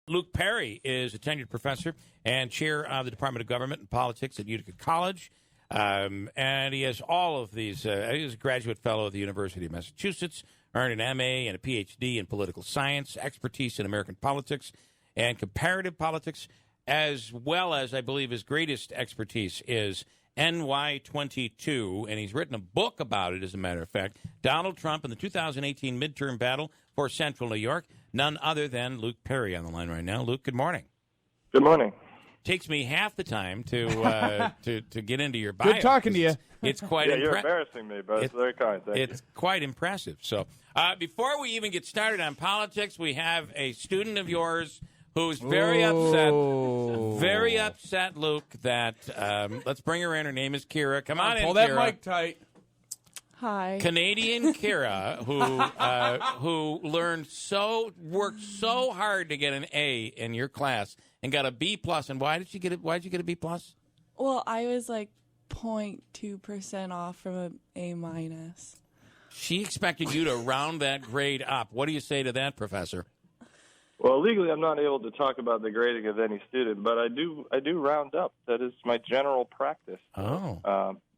Luke Perry is a tenured professor and chair of the Department of Government and Politics at Utica College. And he has all of these. He's a graduate fellow at the University of Massachusetts, earned an MA and a PhD in political science, expertise in American politics and comparative politics, as well as, I believe, his greatest expertise is NY22, and he's written a book about it, as a matter of fact, Donald Trump and the 2018 midterm battle for Central New York. None other than Luke Perry on the line right now. Luke, good morning. Good morning. Takes me half the time to get into your bio. Good talking to you. It's quite You're embarrassing me, but it's very kind. Thank you. Quite impressive. So before we even get started on politics, we have a student of yours who's very upset, Luke, that let's bring her in. Her name is Kira. Come on in, Hold that Kira. mic tight. Hi. Canadian Kira, who worked so hard to get an A in your class and got a B plus. And why did you get it? Why did you get a B plus? Well, I was like 0.2% off from an A minus. She expected you to round that grade up. What do you say to that, Professor? Well, legally, I'm not able to talk about the grading of any student, but I do round up. That is my general practice. Oh.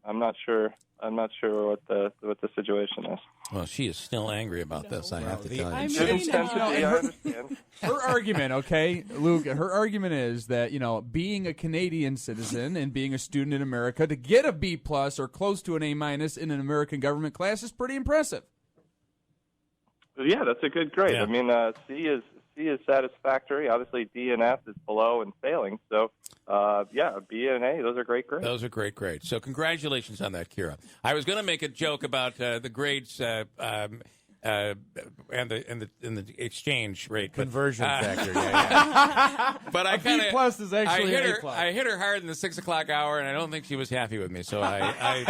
I'm not sure what the situation is. Well, she is still angry about this, I have to tell you. I I understand. Her argument, okay, Luke, her argument is that, being a Canadian citizen and being a student in America, to get a B plus or close to an A minus in an American government class is pretty impressive. Yeah, that's a good grade. Yeah. I mean, C is satisfactory. Obviously, D and F is below and failing. So, a B and A, those are great grades. Those are great grades. So congratulations on that, Kira. I was going to make a joke about the grades and the exchange rate, conversion factor. But I kind of B plus is actually an A plus. I hit her hard in the 6 o'clock hour, and I don't think she was happy with me. So I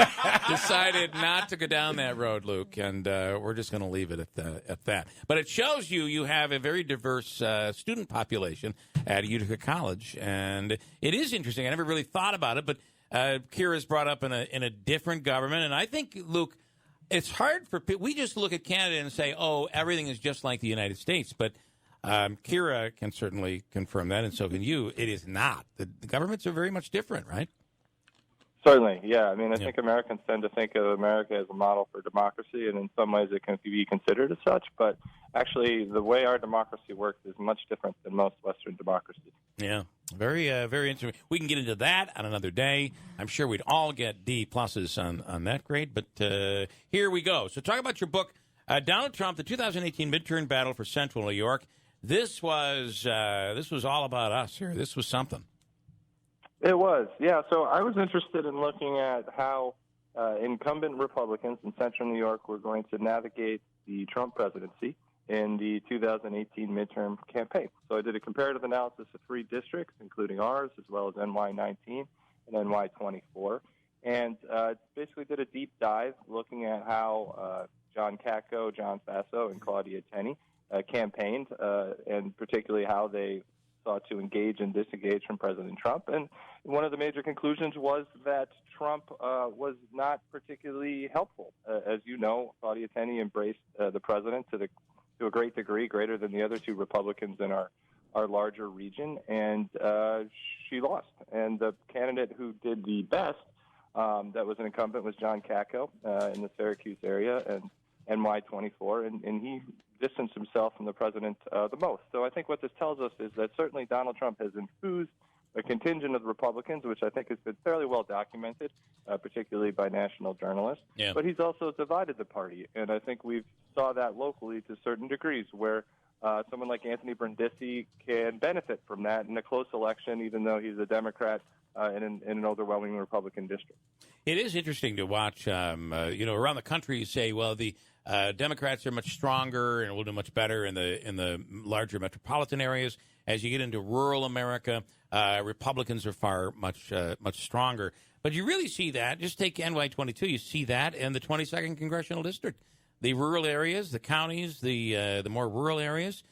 decided not to go down that road, Luke, and we're just going to leave it at that. But it shows you have a very diverse student population at Utica College, and it is interesting. I never really thought about it, but Kira's brought up in a different government, and I think, Luke, it's hard for people. We just look at Canada and say, oh, everything is just like the United States. But Kira can certainly confirm that, and so can you. It is not. The governments are very much different, right? Certainly, yeah. I mean, I think Americans tend to think of America as a model for democracy, and in some ways it can be considered as such. But actually, the way our democracy works is much different than most Western democracies. Yeah, very interesting. We can get into that on another day. I'm sure we'd all get D pluses on that grade. But here we go. So talk about your book, Donald Trump, the 2018 midterm battle for Central New York. This was all about us here. This was something. It was, yeah. So I was interested in looking at how incumbent Republicans in Central New York were going to navigate the Trump presidency in the 2018 midterm campaign. So I did a comparative analysis of 3 districts, including ours, as well as NY19 and NY24, and basically did a deep dive looking at how John Katko, John Faso, and Claudia Tenney campaigned, and particularly how they sought to engage and disengage from President Trump. And one of the major conclusions was that Trump was not particularly helpful. As you know, Claudia Tenney embraced the president to a great degree, greater than the other 2 Republicans in our larger region, and she lost. And the candidate who did the best, that was an incumbent, was John Katko in the Syracuse area and NY24, and he distanced himself from the president the most. So I think what this tells us is that certainly Donald Trump has enthused a contingent of the Republicans, which I think has been fairly well documented, particularly by national journalists. Yeah. But he's also divided the party, and I think we've saw that locally to certain degrees, where someone like Anthony Brindisi can benefit from that in a close election, even though he's a Democrat in an overwhelming Republican district. It is interesting to watch, around the country you say, well, the Democrats are much stronger and will do much better in the larger metropolitan areas. As you get into rural America, Republicans are much stronger. But you really see that. Just take NY22. You see that in the 22nd Congressional District. The rural areas, the counties, the more rural areas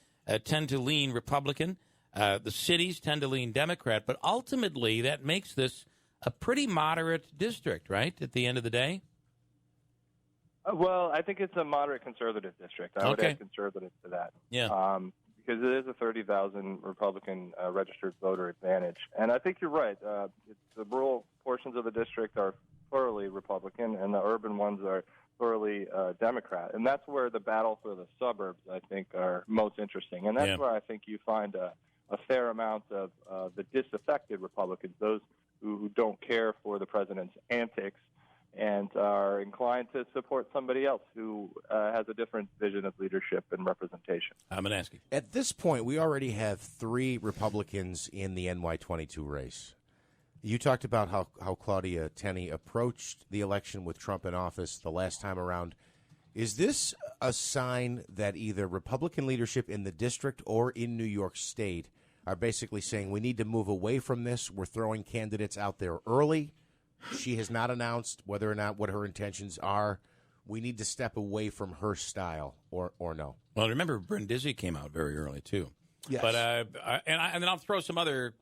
tend to lean Republican. The cities tend to lean Democrat. But ultimately, that makes this a pretty moderate district, right, at the end of the day? Well, I think it's a moderate conservative district. I would add conservative to that. Yeah. because it is a 30,000 Republican registered voter advantage. And I think you're right. The rural portions of the district are thoroughly Republican, and the urban ones are thoroughly Democrat. And that's where the battle for the suburbs, I think, are most interesting. And that's where I think you find a fair amount of the disaffected Republicans, those who don't care for the president's antics and are inclined to support somebody else who has a different vision of leadership and representation. I'm going to ask you. At this point, we already have 3 Republicans in the NY22 race. You talked about how Claudia Tenney approached the election with Trump in office the last time around. Is this a sign that either Republican leadership in the district or in New York State are basically saying we need to move away from this? We're throwing candidates out there early. She has not announced whether or not what her intentions are. We need to step away from her style, or no. Well, remember, Brindisi came out very early, too. Yes. But and then I'll throw some other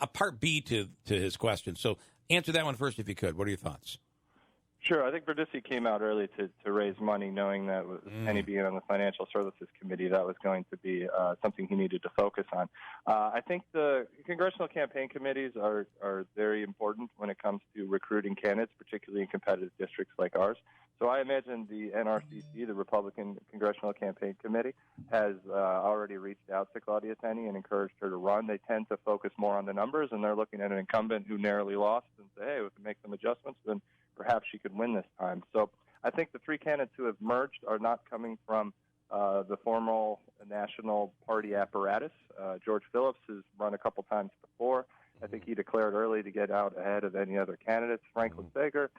a part B to his question. So answer that one first, if you could. What are your thoughts? Sure. I think Brindisi came out early to raise money, knowing that with Penny being on the Financial Services Committee, that was going to be something he needed to focus on. I think the congressional campaign committees are very important when it comes to recruiting candidates, particularly in competitive districts like ours. So I imagine the NRCC, the Republican Congressional Campaign Committee, has already reached out to Claudia Tenney and encouraged her to run. They tend to focus more on the numbers, and they're looking at an incumbent who narrowly lost and say, hey, we can make some adjustments, then perhaps she could win this time. So I think the 3 candidates who have merged are not coming from the formal national party apparatus. George Phillips has run a couple times before. I think he declared early to get out ahead of any other candidates. Franklin Sager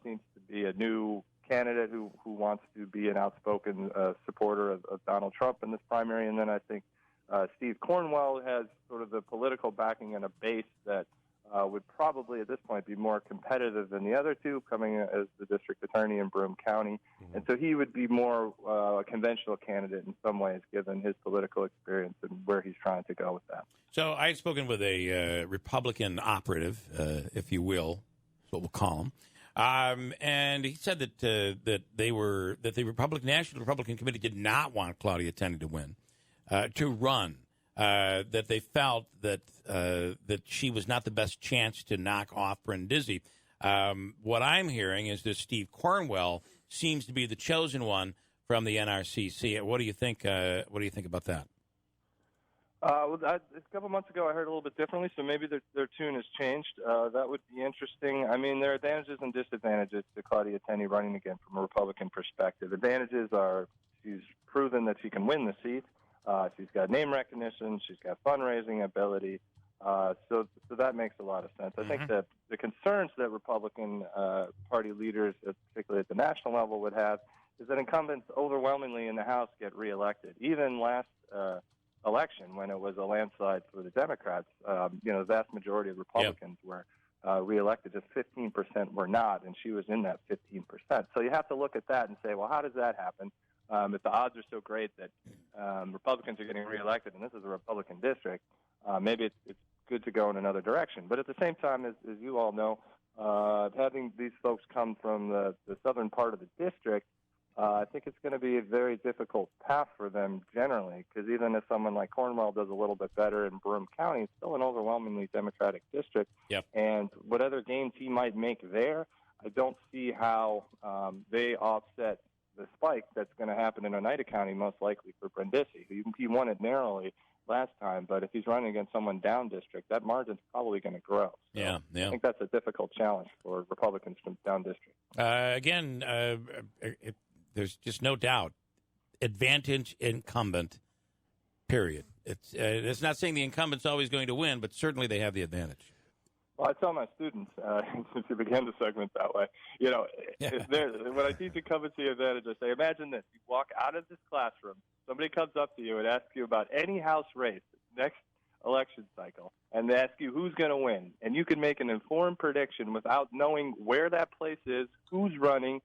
seems to be a new candidate who wants to be an outspoken supporter of Donald Trump in this primary. And then I think Steve Cornwell has sort of the political backing and a base that would probably at this point be more competitive than the other 2, coming as the district attorney in Broome County. And so he would be more a conventional candidate in some ways, given his political experience and where he's trying to go with that. So I had spoken with a Republican operative, if you will, is what we'll call him. And he said that the National Republican Committee did not want Claudia Tenney to win, to run. That they felt that she was not the best chance to knock off Brindisi. What I'm hearing is that Steve Cornwell seems to be the chosen one from the NRCC. What do you think? What do you think about that? A couple months ago, I heard a little bit differently, so maybe their tune has changed. That would be interesting. I mean, there are advantages and disadvantages to Claudia Tenney running again from a Republican perspective. Advantages are she's proven that she can win the seat. She's got name recognition. She's got fundraising ability. So that makes a lot of sense. I think that the concerns that Republican Party leaders, particularly at the national level, would have is that incumbents overwhelmingly in the House get reelected. Even last election, when it was a landslide for the Democrats, the vast majority of Republicans were reelected. Just 15% were not, and she was in that 15%. So you have to look at that and say, well, how does that happen? If the odds are so great that Republicans are getting reelected, and this is a Republican district, maybe it's good to go in another direction. But at the same time, as you all know, having these folks come from the southern part of the district, I think it's going to be a very difficult path for them generally, because even if someone like Cornwell does a little bit better in Broome County, it's still an overwhelmingly Democratic district. Yep. And what other gains he might make there, I don't see how they offset the spike that's going to happen in Oneida County, most likely for Brindisi. He won it narrowly last time, but if he's running against someone down district, that margin's probably going to grow. So Yeah. I think that's a difficult challenge for Republicans from down district. There's just no doubt. Advantage incumbent, period. It's not saying the incumbent's always going to win, but certainly they have the advantage. Well, I tell my students, since you began the segment that way, when I teach incumbency advantage, I say, imagine this. You walk out of this classroom, somebody comes up to you and asks you about any House race next election cycle, and they ask you who's going to win. And you can make an informed prediction without knowing where that place is, who's running,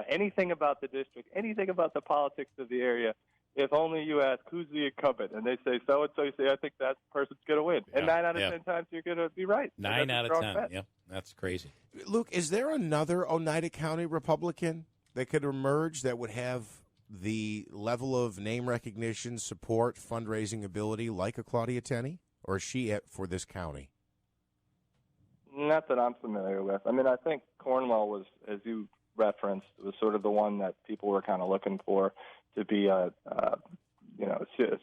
anything about the district, anything about the politics of the area. If only you ask, who's the incumbent? And they say so-and-so, you say, I think that person's going to win. And 9 out of 10 times you're going to be right. 9 out of 10, yep. That's crazy. Luke, is there another Oneida County Republican that could emerge that would have the level of name recognition, support, fundraising ability like a Claudia Tenney, or is she for this county? Not that I'm familiar with. I mean, I think Cornwall was, as you referenced, was sort of the one that people were kind of looking for to be a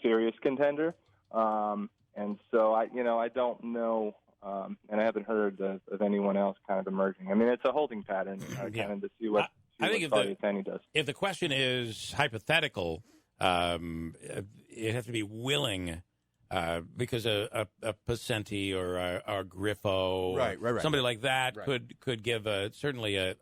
serious contender. And so I don't know, and I haven't heard of anyone else kind of emerging. I mean, it's a holding pattern kind of to see what Claudia Tenney does. If the question is hypothetical, it has to be willing. Because a Pacenti or a Griffo, right. somebody like that could give certainly a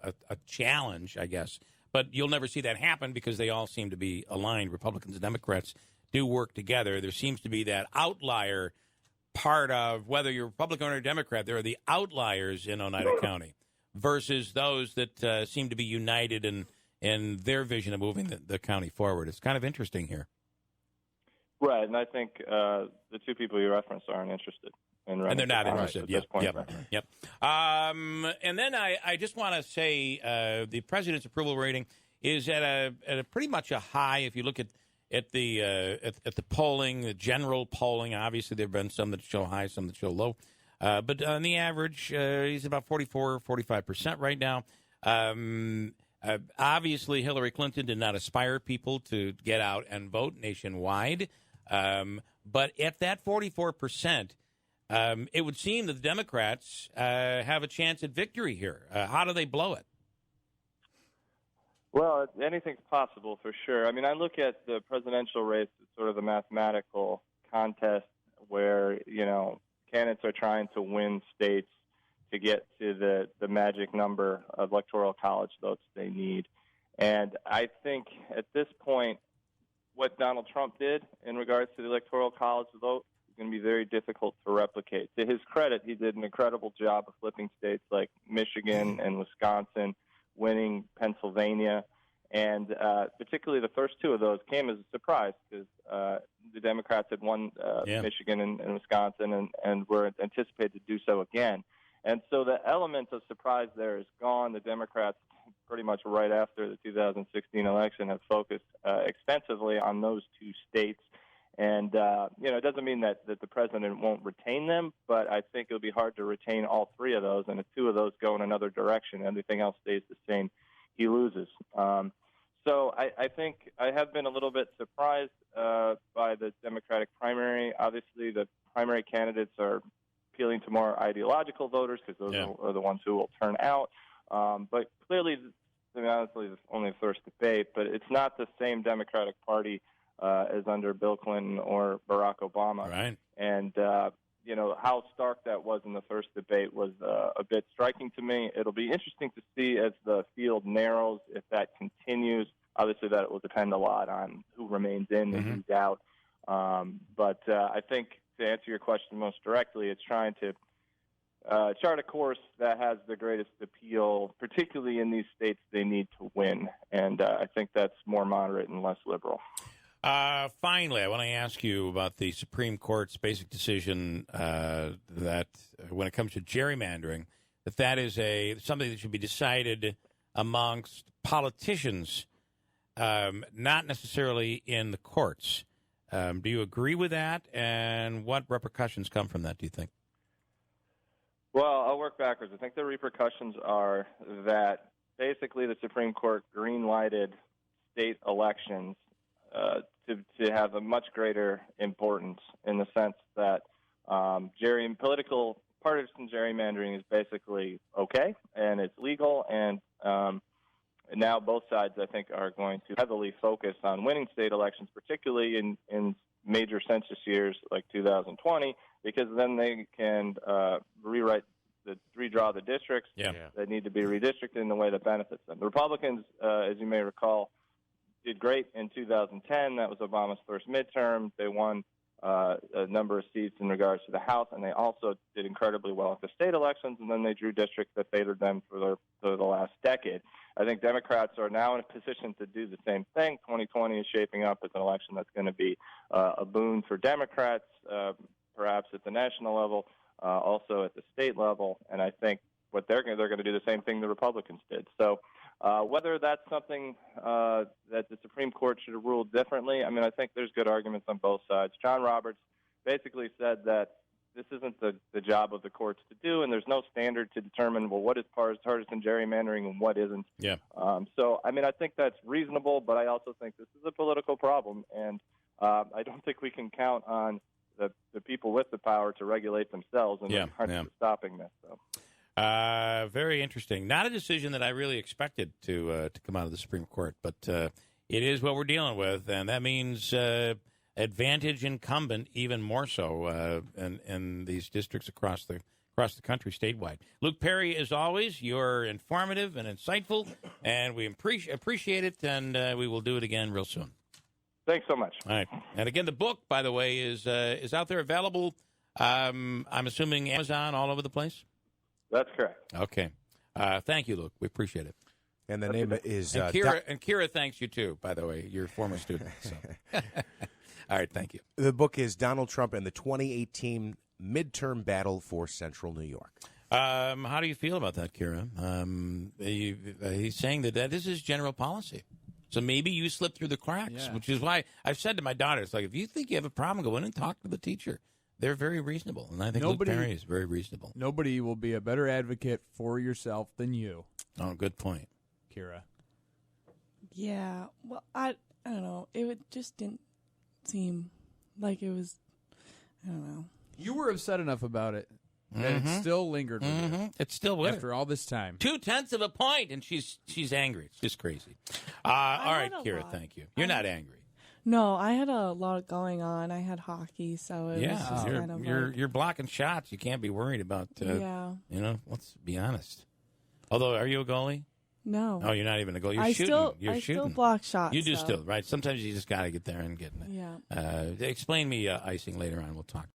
challenge, I guess. But you'll never see that happen because they all seem to be aligned. Republicans and Democrats do work together. There seems to be that outlier part of whether you're Republican or Democrat. There are the outliers in Oneida County versus those that seem to be united in their vision of moving the county forward. It's kind of interesting here. Right, and I think the two people you referenced aren't interested in running. And they're not interested. At this point. Yep. And then I just want to say the president's approval rating is at a pretty much a high. If you look at the polling, the general polling, obviously there have been some that show high, some that show low. But on the average, he's about 44-45% right now. Obviously, Hillary Clinton did not aspire people to get out and vote nationwide. But at that 44%, it would seem that the Democrats have a chance at victory here. How do they blow it? Well, anything's possible for sure. I mean, I look at the presidential race as sort of a mathematical contest where, candidates are trying to win states to get to the magic number of electoral college votes they need. And I think at this point, what Donald Trump did in regards to the electoral college vote is going to be very difficult to replicate. To his credit, he did an incredible job of flipping states like Michigan and Wisconsin, winning Pennsylvania, and particularly the first two of those came as a surprise because the Democrats had won Michigan and Wisconsin and were anticipated to do so again. And so the element of surprise there is gone. The Democrats, pretty much right after the 2016 election, have focused extensively on those two states. And, it doesn't mean that the president won't retain them, but I think it'll be hard to retain all three of those. And if two of those go in another direction, everything else stays the same, he loses. So I think I have been a little bit surprised by the Democratic primary. Obviously, the primary candidates are appealing to more ideological voters because those are the ones who will turn out. But clearly, I mean, honestly, it's only the first debate, but it's not the same Democratic Party as under Bill Clinton or Barack Obama. Right. And, how stark that was in the first debate was a bit striking to me. It'll be interesting to see as the field narrows if that continues. Obviously, that will depend a lot on who remains in and who's out. But I think to answer your question most directly, it's trying to chart a course that has the greatest appeal, particularly in these states they need to win. And I think that's more moderate and less liberal. Finally, I want to ask you about the Supreme Court's basic decision that when it comes to gerrymandering, that is something that should be decided amongst politicians, not necessarily in the courts. Do you agree with that? And what repercussions come from that, do you think? Well, I'll work backwards. I think the repercussions are that basically the Supreme Court green-lighted state elections to have a much greater importance in the sense that political partisan gerrymandering is basically okay and it's legal, and now both sides, I think, are going to heavily focus on winning state elections, particularly in major census years like 2020, because then they can redraw the districts that need to be redistricted in the way that benefits them. The Republicans, as you may recall, did great in 2010. That was Obama's first midterm. They won a number of seats in regards to the House, and they also did incredibly well at the state elections, and then they drew districts that favored them for the last decade. I think Democrats are now in a position to do the same thing. 2020 is shaping up as an election that's going to be a boon for Democrats, perhaps at the national level, also at the state level, and I think what they're going to do the same thing the Republicans did. So whether that's something that the Supreme Supreme Court should have ruled differently. I mean, I think there's good arguments on both sides. John Roberts basically said that this isn't the job of the courts to do, and there's no standard to determine, well, what is partisan gerrymandering and what isn't. Yeah. So, I mean, I think that's reasonable, but I also think this is a political problem, and I don't think we can count on the people with the power to regulate themselves and stopping this. So. Very interesting. Not a decision that I really expected to come out of the Supreme Court, but it is what we're dealing with, and that means advantage incumbent even more so in these districts across the country, statewide. Luke Perry, as always, you're informative and insightful, and we appreciate it, and we will do it again real soon. Thanks so much. All right. And again, the book, by the way, is out there available, I'm assuming Amazon, all over the place? That's correct. Okay. Thank you, Luke. We appreciate it. And the name is... And Kira thanks you, too, by the way, your former student. So. All right, thank you. The book is Donald Trump and the 2018 Midterm Battle for Central New York. How do you feel about that, Kira? He's saying that this is general policy. So maybe you slip through the cracks, which is why I've said to my daughter, it's like, if you think you have a problem, go in and talk to the teacher. They're very reasonable, and I think Luke Perry is very reasonable. Nobody will be a better advocate for yourself than you. Oh, good point. Kira. Yeah, well, I don't know. It just didn't seem like it was, I don't know. You were upset enough about it that it still lingered with you. It's still with after all this time. 0.2 of a point, and she's angry. It's just crazy. All right, Kira, thank you. You're not angry. No, I had a lot going on. I had hockey, so it was just kind of you're blocking shots. You can't be worried about, let's be honest. Although, are you a goalie? No. Oh, you're not even a goalie. You're shooting. I still block shots. You do still, right? Sometimes you just got to get there and get in it. Yeah. Explain me icing later on. We'll talk.